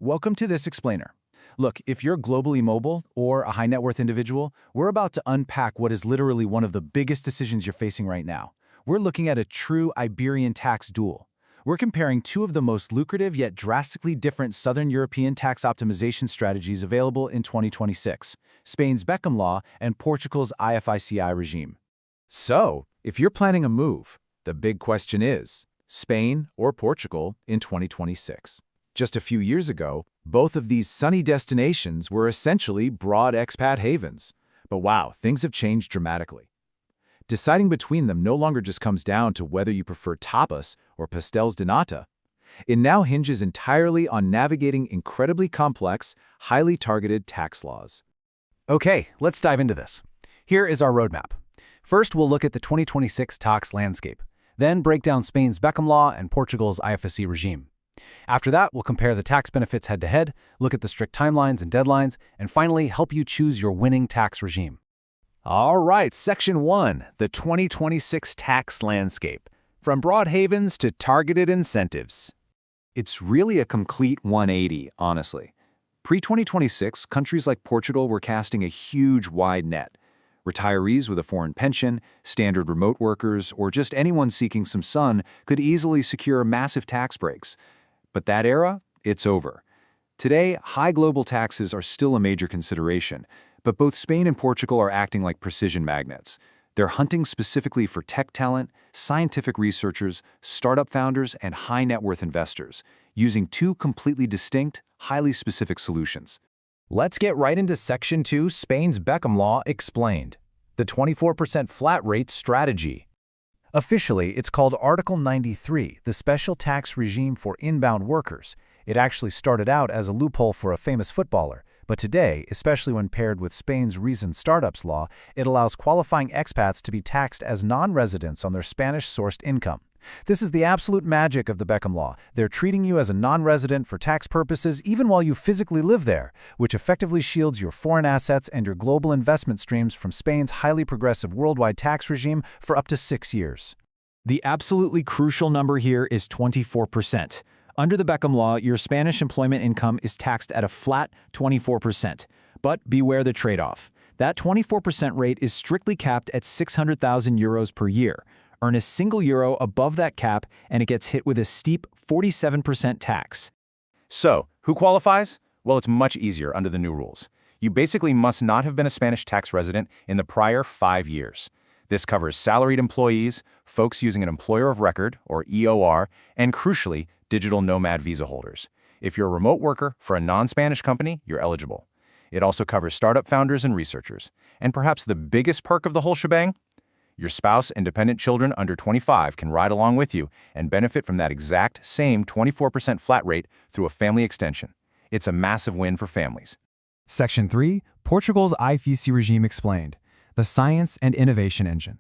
Welcome to this explainer. Look, if you're globally mobile or a high net worth individual, we're about to unpack what is literally one of the biggest decisions you're facing right now. We're looking at a true Iberian tax duel. We're comparing two of the most lucrative yet drastically different Southern European tax optimization strategies available in 2026, Spain's Beckham law and Portugal's IFICI regime. So, if you're planning a move, the big question is, Spain or Portugal in 2026? Just a few years ago, both of these sunny destinations were essentially broad expat havens. But wow, things have changed dramatically. Deciding between them no longer just comes down to whether you prefer tapas or pastéis de nata. It now hinges entirely on navigating incredibly complex, highly targeted tax laws. Okay, let's dive into this. Here is our roadmap. First, we'll look at the 2026 tax landscape, then break down Spain's Beckham law and Portugal's IFICI regime. After that, we'll compare the tax benefits head-to-head, look at the strict timelines and deadlines, and finally help you choose your winning tax regime. All right, Section 1, the 2026 tax landscape. From broad havens to targeted incentives. It's really a complete 180, honestly. Pre-2026, countries like Portugal were casting a huge wide net. Retirees with a foreign pension, standard remote workers, or just anyone seeking some sun could easily secure massive tax breaks. But that era, it's over. Today, high global taxes are still a major consideration, but both Spain and Portugal are acting like precision magnets. They're hunting specifically for tech talent, scientific researchers, startup founders, and high net worth investors, using two completely distinct, highly specific solutions. Let's get right into Section 2, Spain's Beckham law explained. The 24% flat rate strategy. Officially, it's called Article 93, the special tax regime for inbound workers. It actually started out as a loophole for a famous footballer, but today, especially when paired with Spain's recent startups law, it allows qualifying expats to be taxed as non-residents on their Spanish-sourced income. This is the absolute magic of the Beckham law. They're treating you as a non-resident for tax purposes even while you physically live there, which effectively shields your foreign assets and your global investment streams from Spain's highly progressive worldwide tax regime for up to 6 years. The absolutely crucial number here is 24%. Under the Beckham law, your Spanish employment income is taxed at a flat 24%. But beware the trade-off. That 24% rate is strictly capped at 600,000 euros per year. Earn a single euro above that cap, and it gets hit with a steep 47% tax. So, who qualifies? Well, it's much easier under the new rules. You basically must not have been a Spanish tax resident in the prior 5 years. This covers salaried employees, folks using an employer of record, or EOR, and crucially, digital nomad visa holders. If you're a remote worker for a non-Spanish company, you're eligible. It also covers startup founders and researchers. And perhaps the biggest perk of the whole shebang? Your spouse and dependent children under 25 can ride along with you and benefit from that exact same 24% flat rate through a family extension. It's a massive win for families. Section 3, Portugal's IFICI regime explained. The science and innovation engine.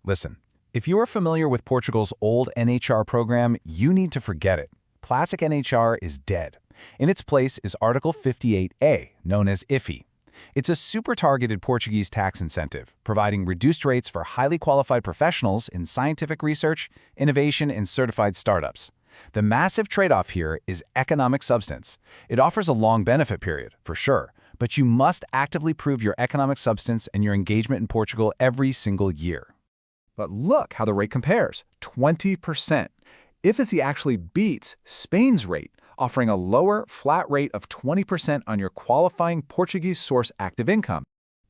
Listen, if you are familiar with Portugal's old NHR program, you need to forget it. Classic NHR is dead. In its place is Article 58A, known as IFICI. It's a super targeted Portuguese tax incentive, providing reduced rates for highly qualified professionals in scientific research, innovation, and certified startups. The massive trade-off here is economic substance. It offers a long benefit period, for sure, but you must actively prove your economic substance and your engagement in Portugal every single year. But look how the rate compares, 20%. IFICI actually beats Spain's rate, offering a lower flat rate of 20% on your qualifying Portuguese source active income.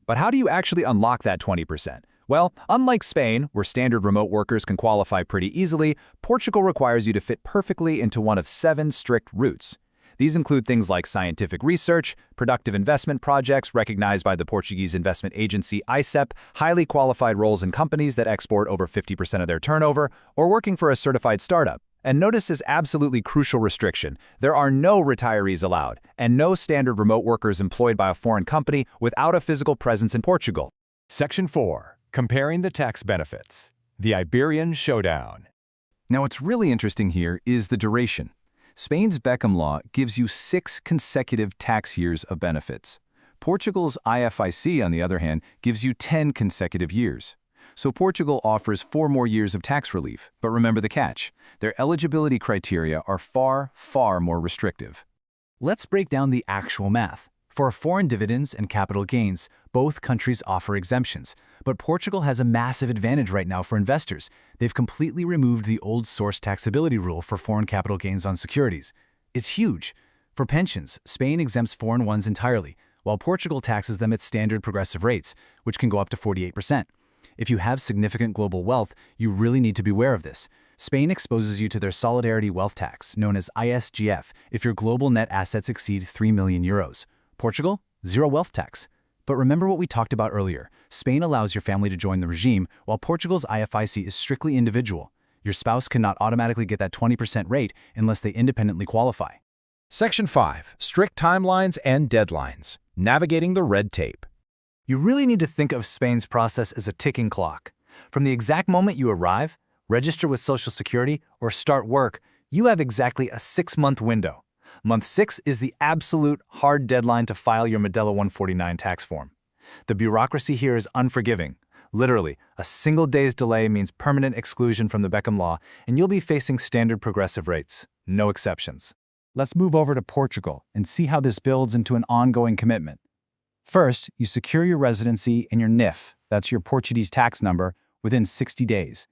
But how do you actually unlock that 20%? Well, unlike Spain, where standard remote workers can qualify pretty easily, Portugal requires you to fit perfectly into one of 7 strict routes. These include things like scientific research, productive investment projects recognized by the Portuguese investment agency ICEP, highly qualified roles in companies that export over 50% of their turnover, or working for a certified startup. And notice this absolutely crucial restriction. There are no retirees allowed, and no standard remote workers employed by a foreign company without a physical presence in Portugal. Section 4. Comparing the tax benefits. The Iberian Showdown. Now, what's really interesting here is the duration. Spain's Beckham law gives you 6 consecutive tax years of benefits. Portugal's IFIC, on the other hand, gives you 10 consecutive years. So Portugal offers 4 more years of tax relief, but remember the catch. Their eligibility criteria are far, far more restrictive. Let's break down the actual math. For foreign dividends and capital gains, both countries offer exemptions. But Portugal has a massive advantage right now for investors. They've completely removed the old source taxability rule for foreign capital gains on securities. It's huge. For pensions, Spain exempts foreign ones entirely, while Portugal taxes them at standard progressive rates, which can go up to 48%. If you have significant global wealth, you really need to be aware of this. Spain exposes you to their solidarity wealth tax, known as ISGF, if your global net assets exceed 3 million euros. Portugal, zero wealth tax. But remember what we talked about earlier. Spain allows your family to join the regime, while Portugal's IFICI is strictly individual. Your spouse cannot automatically get that 20% rate unless they independently qualify. Section 5. Strict timelines and deadlines. Navigating the red tape. You really need to think of Spain's process as a ticking clock. From the exact moment you arrive, register with Social Security, or start work, you have exactly a 6-month window. Month 6 is the absolute hard deadline to file your Medalla 149 tax form. The bureaucracy here is unforgiving. Literally, a single day's delay means permanent exclusion from the Beckham law, and you'll be facing standard progressive rates. No exceptions. Let's move over to Portugal and see how this builds into an ongoing commitment. First, you secure your residency and your NIF, that's your Portuguese tax number, within 60 days.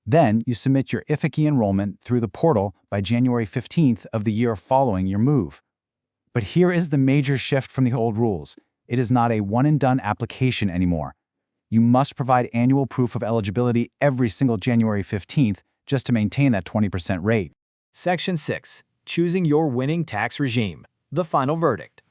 Then, you submit your IFICI enrollment through the portal by January 15th of the year following your move. But here is the major shift from the old rules. It is not a one-and-done application anymore. You must provide annual proof of eligibility every single January 15th just to maintain that 20% rate. Section 6. Choosing your winning tax regime. The final verdict.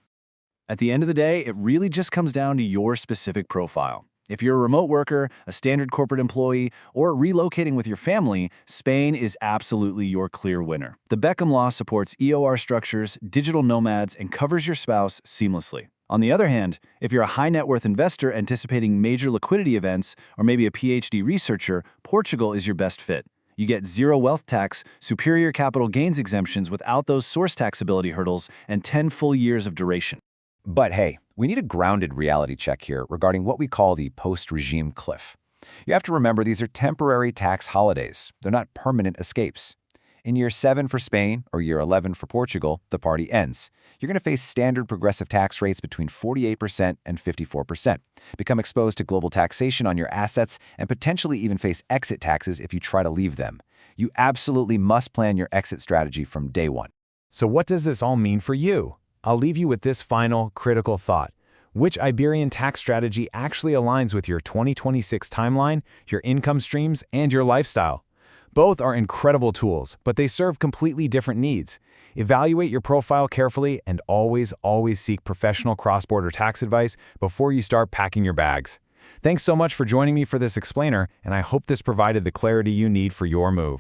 At the end of the day, it really just comes down to your specific profile. If you're a remote worker, a standard corporate employee, or relocating with your family, Spain is absolutely your clear winner. The Beckham law supports EOR structures, digital nomads, and covers your spouse seamlessly. On the other hand, if you're a high net worth investor anticipating major liquidity events, or maybe a PhD researcher, Portugal is your best fit. You get zero wealth tax, superior capital gains exemptions without those source taxability hurdles, and 10 full years of duration. But hey, we need a grounded reality check here regarding what we call the post-regime cliff. You have to remember these are temporary tax holidays. They're not permanent escapes. In year 7 for Spain or year 11 for Portugal, the party ends. You're going to face standard progressive tax rates between 48% and 54%, become exposed to global taxation on your assets, and potentially even face exit taxes if you try to leave them. You absolutely must plan your exit strategy from day one. So what does this all mean for you? I'll leave you with this final, critical thought. Which Iberian tax strategy actually aligns with your 2026 timeline, your income streams, and your lifestyle? Both are incredible tools, but they serve completely different needs. Evaluate your profile carefully and always seek professional cross-border tax advice before you start packing your bags. Thanks so much for joining me for this explainer, and I hope this provided the clarity you need for your move.